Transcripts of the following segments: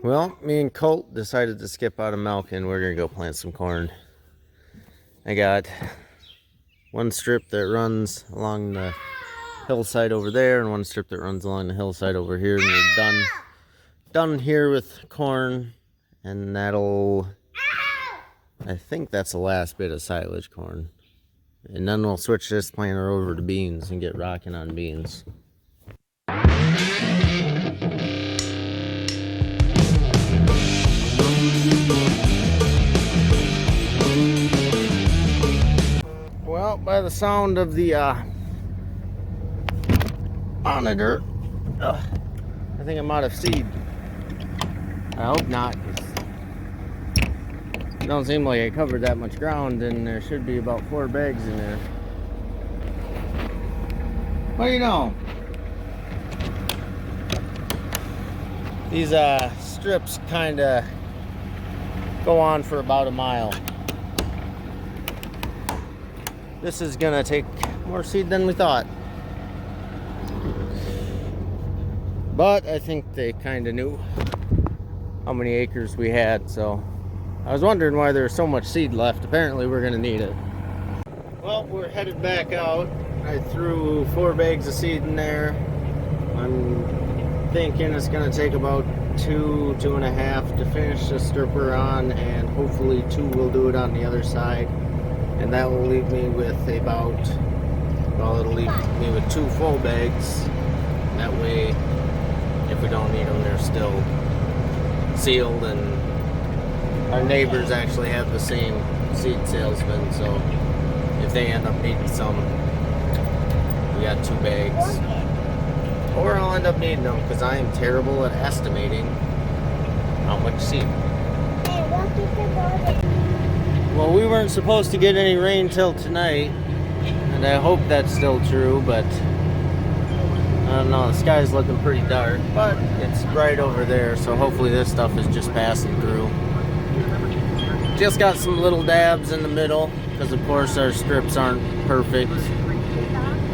Well, me and Colt decided to skip out of milking. We're gonna go plant some corn. I got one strip that runs along the hillside over there and one strip that runs along the hillside over here, and we're done here with corn, and I think that's the last bit of silage corn. And then we'll switch this planter over to beans and get rocking on beans. Well, by the sound of the monitor, I think I'm out of seed. I hope not, 'cause it don't seem like I covered that much ground, and there should be about 4 bags in there. What do you know? These strips kind of go on for about a mile. This is gonna take more seed than we thought. But I think they kind of knew how many acres we had, so I was wondering why there was so much seed left. Apparently we're gonna need it. Well, we're headed back out. I threw 4 bags of seed in there. I'm thinking it's gonna take about 2.5 to finish the stripper on, and hopefully 2 will do it on the other side. And that will leave me with it'll leave me with 2 full bags. That way, if we don't need them, they're still sealed, and our neighbors actually have the same seed salesman, so if they end up needing some, we got 2 bags. Or I'll end up needing them, because I am terrible at estimating how much seed. Well, we weren't supposed to get any rain till tonight, and I hope that's still true, but I don't know, the sky's looking pretty dark, but it's bright over there, so hopefully this stuff is just passing through. Just got some little dabs in the middle, because of course our strips aren't perfect.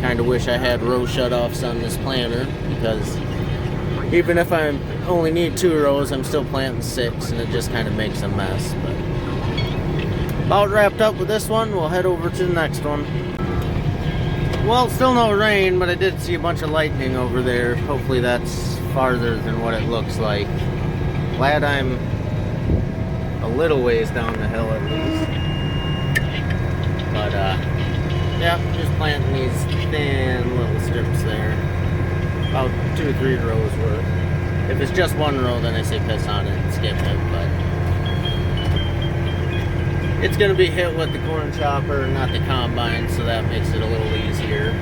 Kind of wish I had row shutoffs on this planter, because even if I only need 2 rows, I'm still planting 6, and it just kind of makes a mess. But about wrapped up with this one. We'll head over to the next one. Well, still no rain, but I did see a bunch of lightning over there. Hopefully that's farther than what it looks like. Glad I'm a little ways down the hill at least. But yeah, just planting these thin little strips there. About 2 or 3 rows worth. If it's just 1 row, then I say piss on it and skip it, but it's going to be hit with the corn chopper, not the combine, so that makes it a little easier.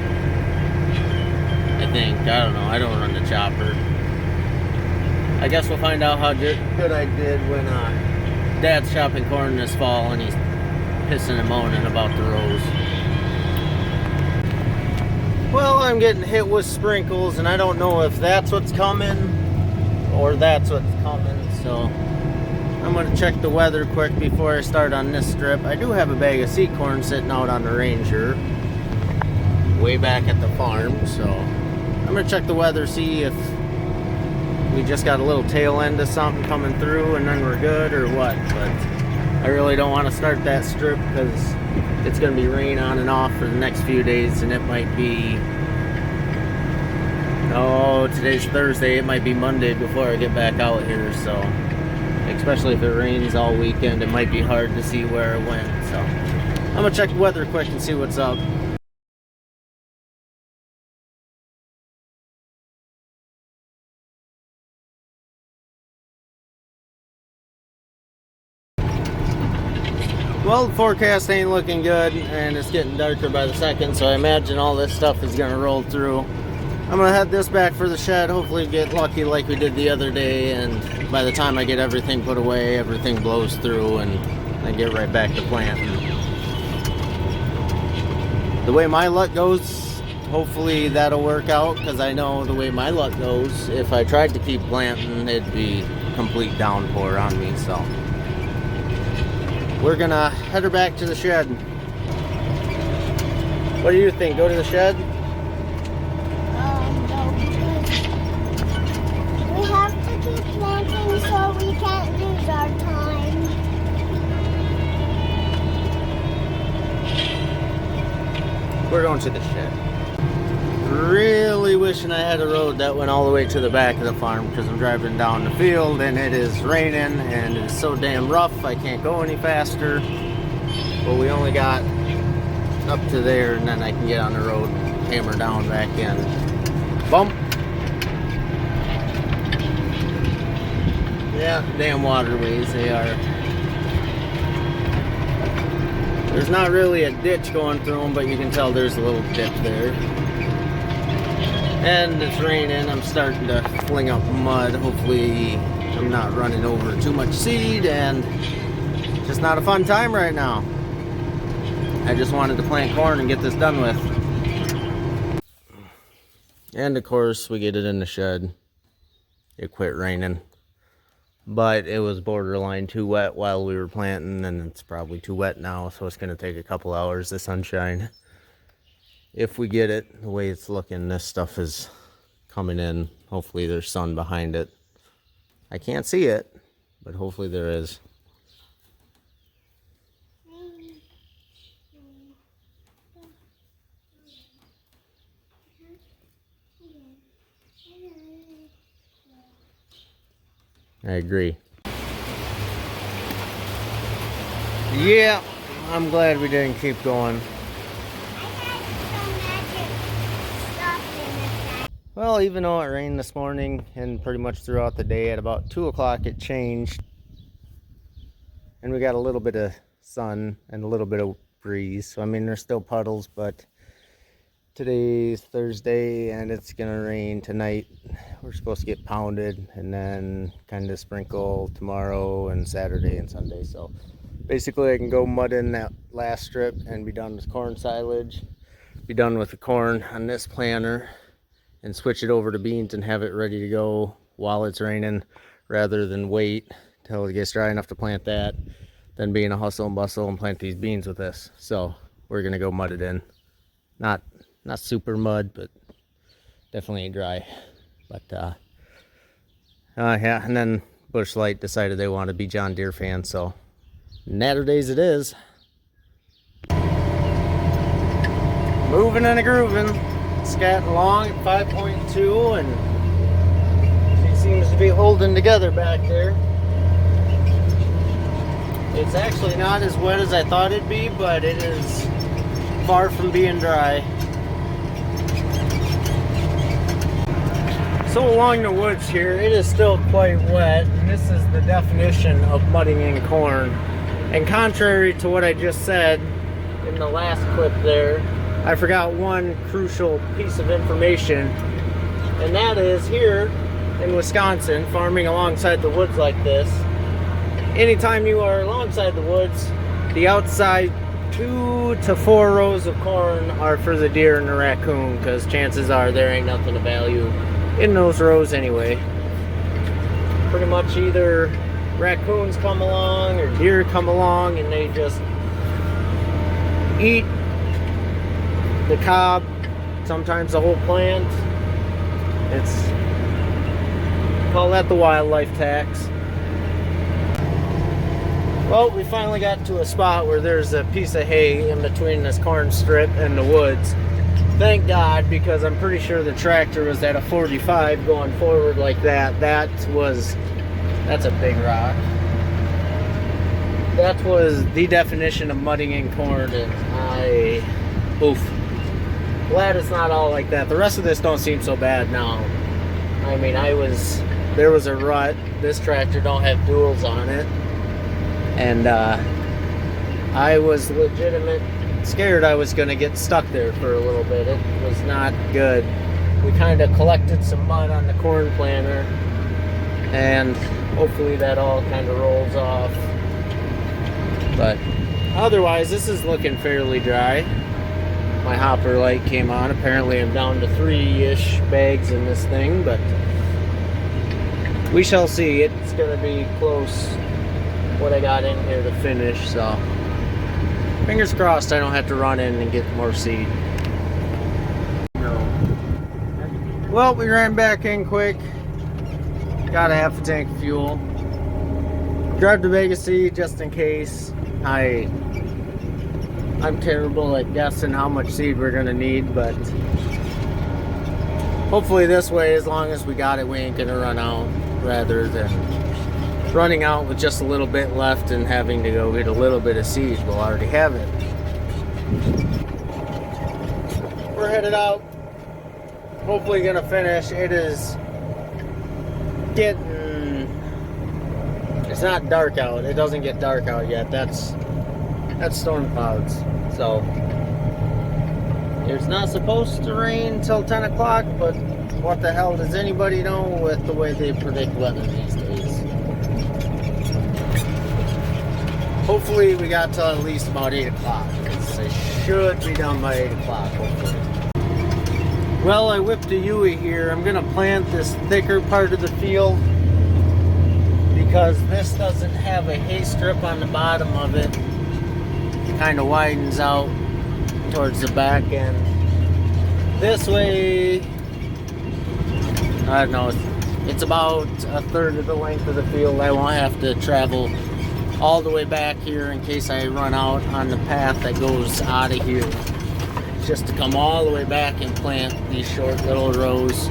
I think. I don't know. I don't run the chopper. I guess we'll find out how good I did when Dad's chopping corn this fall and he's pissing and moaning about the rows. Well, I'm getting hit with sprinkles, and I don't know if that's what's coming or that's what's coming, so I'm going to check the weather quick before I start on this strip. I do have a bag of seed corn sitting out on the Ranger way back at the farm, so I'm going to check the weather, see if we just got a little tail end of something coming through and then we're good or what. But I really don't want to start that strip because it's going to be rain on and off for the next few days, and it might be, today's Thursday, it might be Monday before I get back out here, so especially if it rains all weekend, it might be hard to see where it went. So I'm gonna check the weather quick and see what's up. Well, the forecast ain't looking good, and it's getting darker by the second, so I imagine all this stuff is gonna roll through. I'm gonna head this back for the shed, hopefully get lucky like we did the other day, and by the time I get everything put away, everything blows through and I get right back to planting. The way my luck goes, hopefully that'll work out, because I know the way my luck goes, if I tried to keep planting, it'd be complete downpour on me, so we're gonna head her back to the shed. What do you think? Go to the shed? No, because we have to keep planting so going to the shed. Really wishing I had a road that went all the way to the back of the farm, because I'm driving down the field and it is raining and it's so damn rough I can't go any faster. But we only got up to there, and then I can get on the road, hammer down back in. Bump. Yeah, damn waterways, they are. There's not really a ditch going through them, but you can tell there's a little dip there. And it's raining, I'm starting to fling up mud. Hopefully I'm not running over too much seed, and just not a fun time right now. I just wanted to plant corn and get this done with. And of course we get it in the shed. It quit raining. But it was borderline too wet while we were planting, and it's probably too wet now, so it's going to take a couple hours of sunshine. If we get it, the way it's looking, this stuff is coming in. Hopefully there's sun behind it. I can't see it, but hopefully there is. I agree. Yeah, I'm glad we didn't keep going. Well, even though it rained this morning and pretty much throughout the day, at about 2 o'clock it changed. And we got a little bit of sun and a little bit of breeze. So, I mean, there's still puddles, but today's Thursday and it's gonna rain tonight. We're supposed to get pounded and then kind of sprinkle tomorrow and Saturday and Sunday. So basically I can go mud in that last strip and be done with corn silage, be done with the corn on this planter, and switch it over to beans and have it ready to go while it's raining, rather than wait till it gets dry enough to plant that, then be in a hustle and bustle and plant these beans with this. So we're gonna go mud it in. Not super mud, but definitely ain't dry. But yeah, and then Busch Light decided they want to be John Deere fans, so natter days it is. Moving and a grooving. Scatting along at 5.2, and she seems to be holding together back there. It's actually not as wet as I thought it'd be, but it is far from being dry. So along the woods here, it is still quite wet, and this is the definition of mudding in corn. And contrary to what I just said in the last clip there, I forgot one crucial piece of information, and that is here in Wisconsin, farming alongside the woods like this, anytime you are alongside the woods, the outside 2 to 4 rows of corn are for the deer and the raccoon, because chances are there ain't nothing of value in those rows anyway. Pretty much either raccoons come along or deer come along and they just eat the cob, sometimes the whole plant. It's, call that the wildlife tax. Well, we finally got to a spot where there's a piece of hay in between this corn strip and the woods. Thank God, because I'm pretty sure the tractor was at a 45 going forward like that. That's a big rock. That was the definition of mudding in corn, and oof. Glad it's not all like that. The rest of this don't seem so bad now. I mean, there was a rut. This tractor don't have duals on it. And I was legitimate scared I was gonna get stuck there for a little bit. It was not good. We kind of collected some mud on the corn planter, and hopefully that all kind of rolls off. But otherwise, this is looking fairly dry. My hopper light came on. Apparently I'm down to 3-ish bags in this thing, but we shall see. It's gonna be close what I got in here to finish, so fingers crossed I don't have to run in and get more seed. Well, we ran back in quick. Got a half a tank of fuel. Grabbed a bag of seed just in case. I I'm terrible at guessing how much seed we're gonna need, but hopefully this way, as long as we got it, we ain't gonna run out, rather than running out with just a little bit left and having to go get a little bit of seed. We'll already have it. We're headed out. Hopefully gonna finish. It is getting, it's not dark out. It doesn't get dark out yet. That's storm clouds. So it's not supposed to rain till 10 o'clock, but what the hell does anybody know with the way they predict weather these days? Hopefully we got till at least about 8 o'clock. It should be done by 8 o'clock, hopefully. Well, I whipped a Yui here. I'm gonna plant this thicker part of the field because this doesn't have a hay strip on the bottom of it. It kind of widens out towards the back end. This way, I don't know, it's about a third of the length of the field. I won't have to travel all the way back here in case I run out on the path that goes out of here. Just to come all the way back and plant these short little rows.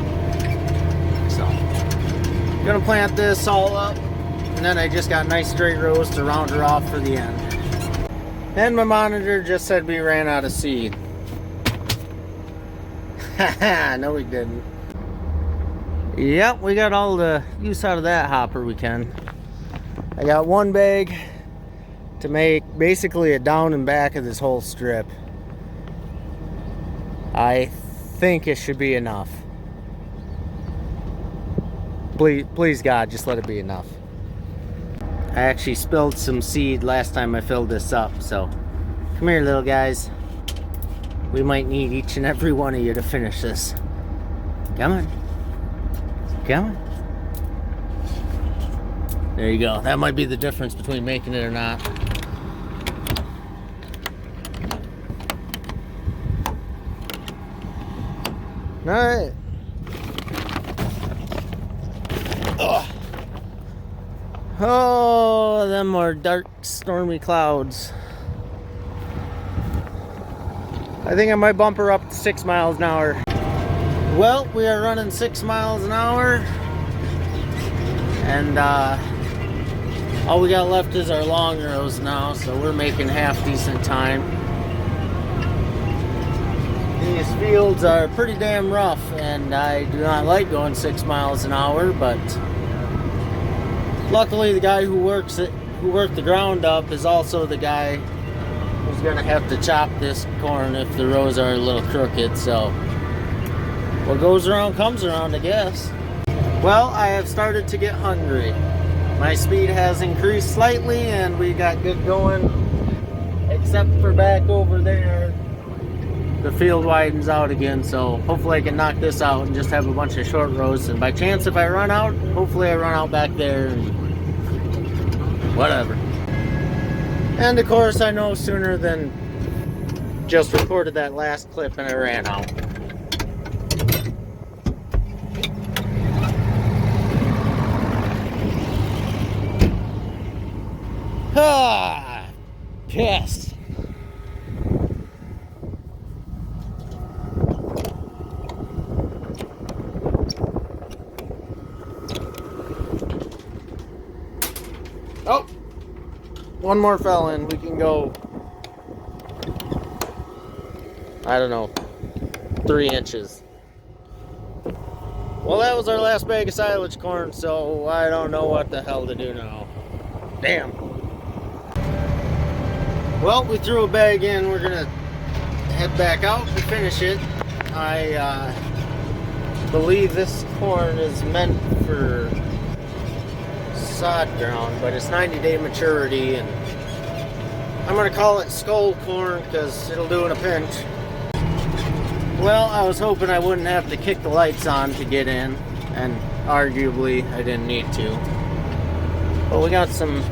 So, I'm gonna plant this all up, and then I just got nice straight rows to round her off for the end. And my monitor just said we ran out of seed. Haha, no we didn't. Yep, we got all the use out of that hopper we can. I got one bag to make basically a down and back of this whole strip. I think it should be enough. Please God, just let it be enough. I actually spilled some seed last time I filled this up, so come here, little guys. We might need each and every one of you to finish this. Come on. Come on. There you go. That might be the difference between making it or not. All right. Ugh. Oh, them more dark, stormy clouds. I think I might bump her up to 6 miles an hour. Well, we are running 6 miles an hour. And all we got left is our long rows now, so we're making half decent time. These fields are pretty damn rough, and I do not like going 6 miles an hour, but luckily the guy who worked the ground up is also the guy who's gonna have to chop this corn if the rows are a little crooked, so what goes around comes around, I guess. Well, I have started to get hungry. My speed has increased slightly and we got good going, except for back over there. The field widens out again, so hopefully I can knock this out and just have a bunch of short rows. And by chance, if I run out, hopefully I run out back there and whatever. And of course, I know sooner than just recorded that last clip and I ran out. Ah, pissed. Oh, one more fell in. We can go, I don't know, 3 inches. Well, that was our last bag of silage corn, so I don't know what the hell to do now. Damn. Well, we threw a bag in. We're gonna head back out and finish it. I believe this corn is meant for sod ground, but it's 90-day maturity, and I'm gonna call it skull corn because it'll do in a pinch. Well, I was hoping I wouldn't have to kick the lights on to get in, and arguably I didn't need to. But we got some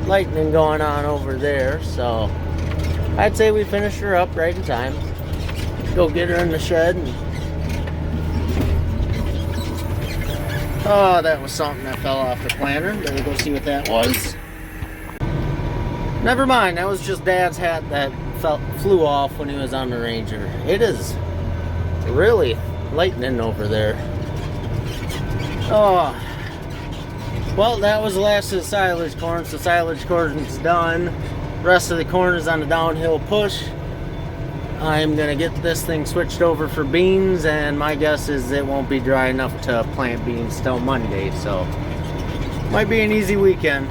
lightning going on over there, so I'd say we finished her up right in time. Go get her in the shed. Oh, that was something that fell off the planter. Better go see what that was. Never mind, that was just Dad's hat that flew off when he was on the Ranger. It is really lightning over there. Oh, well, that was the last of the silage corn. So silage corn is done. Rest of the corn is on the downhill push. I'm gonna get this thing switched over for beans, and my guess is it won't be dry enough to plant beans till Monday, so might be an easy weekend.